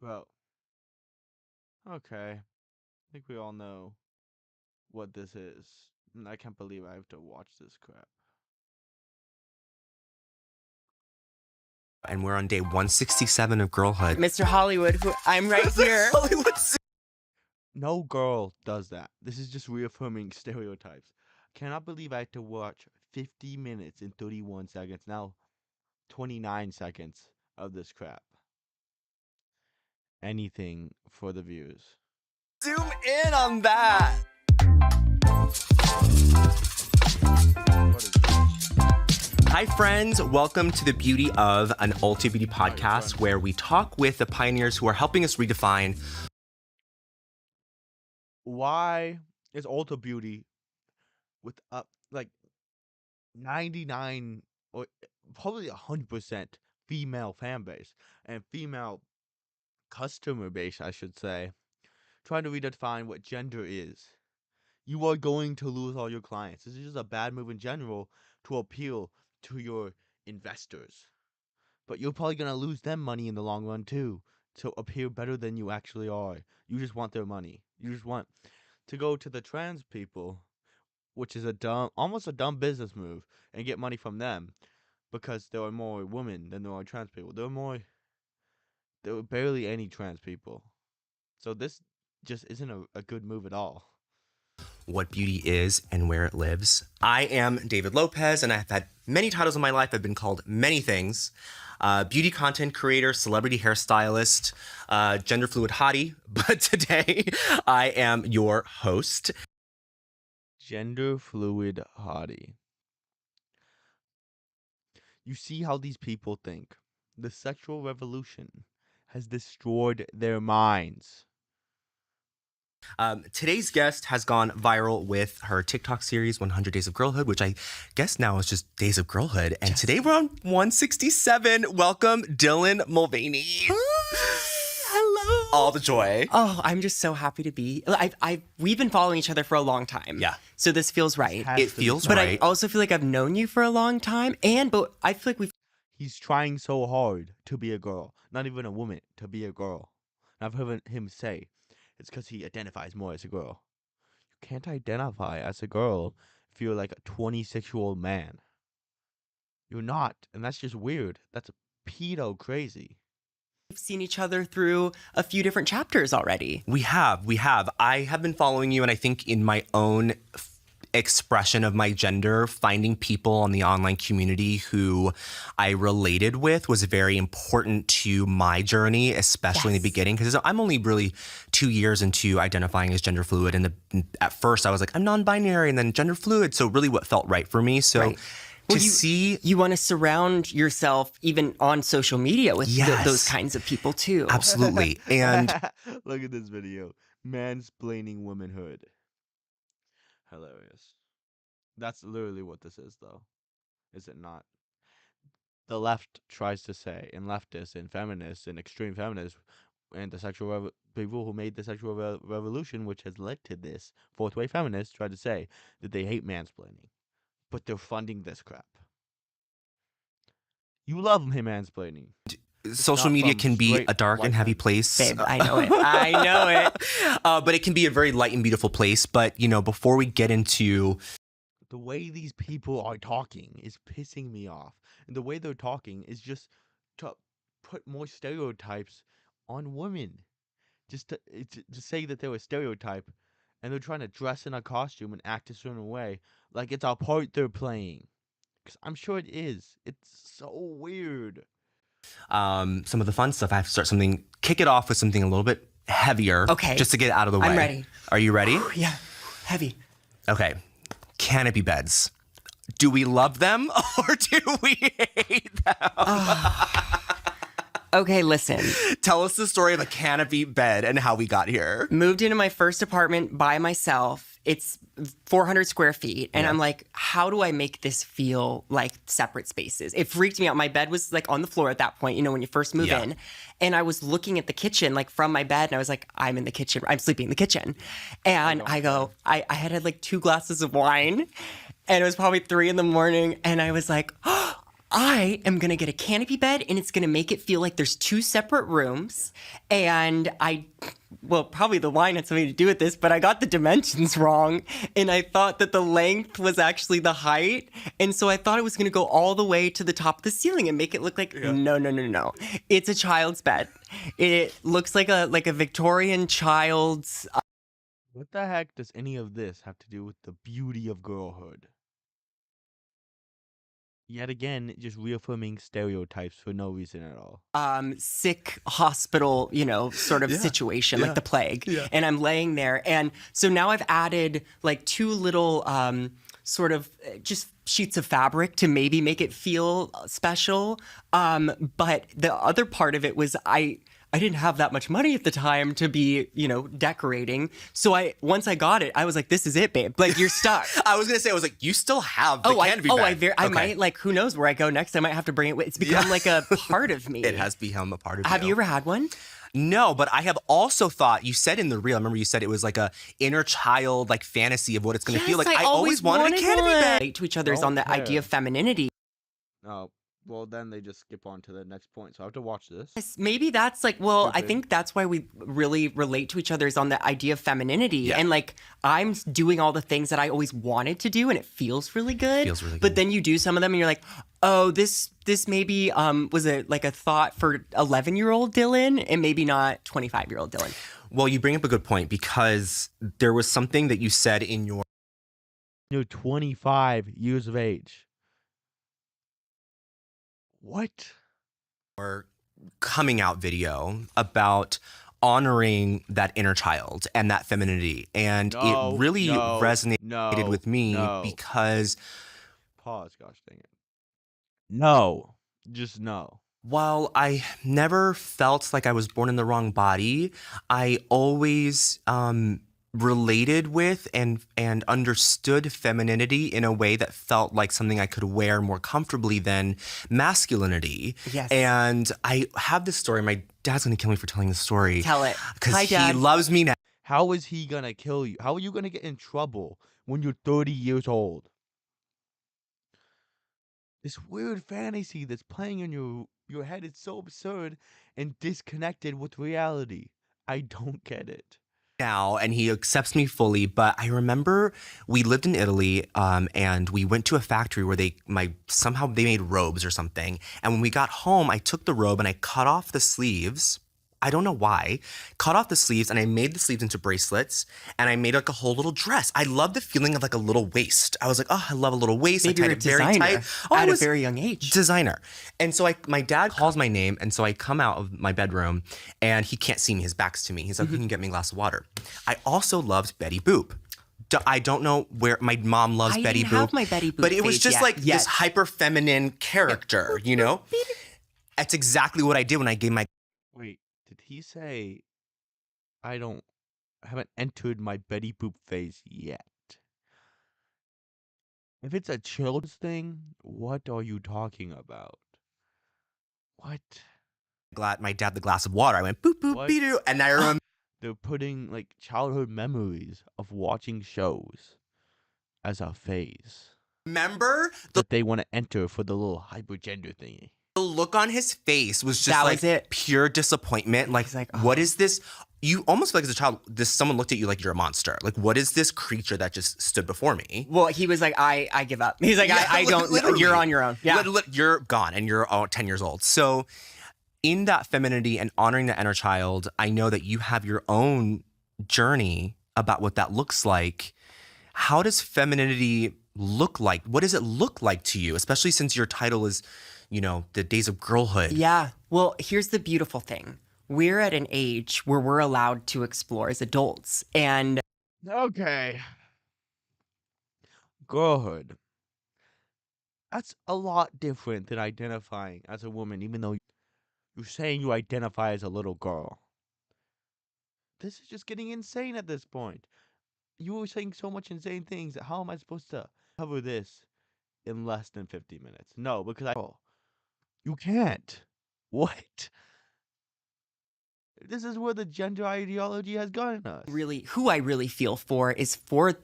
Well, okay. I think we all know what this is. And I can't believe I have to watch this crap. And we're on day 167 of girlhood. Mr. Hollywood, I'm right here. No girl does that. This is just reaffirming stereotypes. Cannot believe I had to watch 50 minutes and 31 seconds, now 29 seconds of this crap. Anything for the views. Zoom in on that. Hi, friends. Welcome to the Beauty of an Ulta Beauty podcast, where we talk with the pioneers who are helping us redefine Why is Ulta Beauty with like 99 or probably 100% female fan base and female customer base, I should say, trying to redefine what gender is? You are going to lose all your clients. This is just a bad move in general to appeal to your investors. But you're probably going to lose them money in the long run too, to appear better than you actually are. You just want their money. You just want to go to the trans people, which is almost a dumb business move, and get money from them because there are more women than there are trans people. There are barely any trans people. So this just isn't a good move at all. what beauty is and where it lives. I am David Lopez, and I've had many titles in my life. I've been called many things. Beauty content creator, celebrity hairstylist, gender fluid hottie. But today, I am your host. Gender fluid hottie. You see how these people think. The sexual revolution has destroyed their minds. Today's guest has gone viral with her TikTok series, 100 Days of Girlhood, which I guess now is just Days of Girlhood. And today we're on 167. Welcome, Dylan Mulvaney. Hello. All the joy. Oh, I'm just so happy to be. We've been following each other for a long time. Yeah. So this feels right. Has It to be feels But right. I also feel like I've known you for a long time, but I feel like we've. He's trying so hard to be a girl, not even a woman, to be a girl. And I've heard him say it's because he identifies more as a girl. You can't identify as a girl if you're like a 26-year-old man. You're not, and that's just weird. That's pedo crazy. seen each other through a few different chapters already. We have. I have been following you, and I think in my own expression of my gender, finding people on the online community who I related with was very important to my journey, especially in the Yes. beginning, because I'm only really 2 years into identifying as gender fluid. And at first I was like, I'm non-binary, and then gender fluid. So really what felt right for me. So Right. Well, you want to surround yourself even on social media with Yes. those kinds of people too. absolutely. And Look at this video. Mansplaining womanhood. Hilarious. That's literally what this is, though. Is it not? The left tries to say, and leftists, and feminists, and extreme feminists, and the people who made the sexual revolution, which has led to this, fourth way feminists try to say that they hate mansplaining, but they're funding this crap. You love him mansplaining. social not media from can be straight a dark white and heavy men. place. Babe, I know it. I know it. But it can be a very light and beautiful place. But, before we get into The way these people are talking is pissing me off. And the way they're talking is just to put more stereotypes on women. Just to say that they're a stereotype, and they're trying to dress in a costume and act a certain way, like it's a part they're playing. Because I'm sure it is. It's so weird. some of the fun stuff, I have to kick it off with something a little bit heavier. Okay. Just to get it out of the way. I'm ready. Are you ready? Yeah, heavy. Okay. Canopy beds. Do we love them or do we hate them? Okay, listen. Tell us the story of a canopy bed and how we got here. Moved into my first apartment by myself. It's 400 square feet. And I'm like, how do I make this feel like separate spaces? It freaked me out. My bed was like on the floor at that point, when you first move in. And I was looking at the kitchen, like from my bed, and I was like, I'm in the kitchen. I'm sleeping in the kitchen. And I had like 2 glasses of wine, and it was probably 3 a.m. And I was like, I am going to get a canopy bed and it's going to make it feel like there's 2 separate rooms. And well, probably the line had something to do with this, but I got the dimensions wrong. And I thought that the length was actually the height. And so I thought it was going to go all the way to the top of the ceiling and make it look like, no. It's a child's bed. It looks like a Victorian child's. What the heck does any of this have to do with the beauty of girlhood? Yet again, just reaffirming stereotypes for no reason at all. Sick hospital, sort of situation, like the plague. Yeah. And I'm laying there. And so now I've added like 2 little sort of just sheets of fabric to maybe make it feel special. But the other part of it was I didn't have that much money at the time to be, decorating. So once I got it, I was like, this is it, babe. Like, you're stuck. I was going to say, you still have the canopy bed. I might, like, who knows where I go next? I might have to bring it with. It's become like a part of me. It has become a part of Have you ever had one? No, but I have also thought, you said in the reel, I remember you said it was like a inner child, like fantasy of what it's going to feel like. I always wanted a canopy bed. Relate to each other is on the idea of femininity. Oh, well, then they just skip on to the next point. So I have to watch this. Maybe that's like, well, I Okay. think that's why we really relate to each other is on the idea of femininity. Yeah. And like, I'm doing all the things that I always wanted to do and it feels really good. Feels really But good. then you do some of them and you're like, oh, this maybe was like a thought for 11-year-old Dylan and maybe not 25-year-old Dylan. Well, you bring up a good point because there was something that you said in your You're 25 years of age. What? coming out video about honoring that inner child and that femininity. And No, it really no, resonated no, with me no. because Pause, gosh dang it. No. Just no. while I never felt like I was born in the wrong body, I always related with and understood femininity in a way that felt like something I could wear more comfortably than masculinity. Yes. And I have this story. My dad's gonna kill me for telling this story. Tell it. Because Hi, he Dad. loves me now. How is he gonna kill you? How are you gonna get in trouble when you're 30 years old? This weird fantasy that's playing in your head is so absurd and disconnected with reality. I don't get it. Now, and he accepts me fully, but I remember we lived in Italy and we went to a factory where somehow they made robes or something, and when we got home I took the robe and I cut off the sleeves. I don't know why. Cut off the sleeves and I made the sleeves into bracelets and I made like a whole little dress. I love the feeling of like a little waist. I was like, oh, I love a little waist. Maybe I you're tied a it very designer tight. Oh, I at a was very young age. designer. And so my dad calls my name, and so I come out of my bedroom and he can't see me. His back's to me. He's like, "Who can get me a glass of water?" I also loved Betty Boop. I don't know where my mom loves I Betty didn't Boop. have my Betty Boop but it was phase just yet. like Yet. this hyper feminine character, you know? That's exactly what I did when I gave my Wait, did he say I haven't entered my Betty Boop phase yet? If it's a child's thing, what are you talking about? What? my dad the glass of water. I went boop boop What? doo, and I remember They're putting like childhood memories of watching shows as a phase the that they want to enter for the little hypergender thingy. look on his face was just That like was it. pure disappointment. Like, He's like, what is this? You almost feel like as a child, someone looked at you like you're a monster. Like, what is this creature that just stood before me? Well, he was like, I give up. He's like, Yeah, I don't, literally. you're on your own. Yeah. You're gone and you're 10 years old. So in that femininity and honoring the inner child, I know that you have your own journey about what that looks like. How does femininity look like? What does it look like to you, especially since your title is, the days of girlhood? Yeah. Well, here's the beautiful thing. We're at an age where we're allowed to explore as adults. And Okay. Girlhood. That's a lot different than identifying as a woman, even though you're saying you identify as a little girl. This is just getting insane at this point. You were saying so much insane things. How am I supposed to cover this in less than 50 minutes? No, because you can't. What? This is where the gender ideology has gotten us. really, who I really feel for is for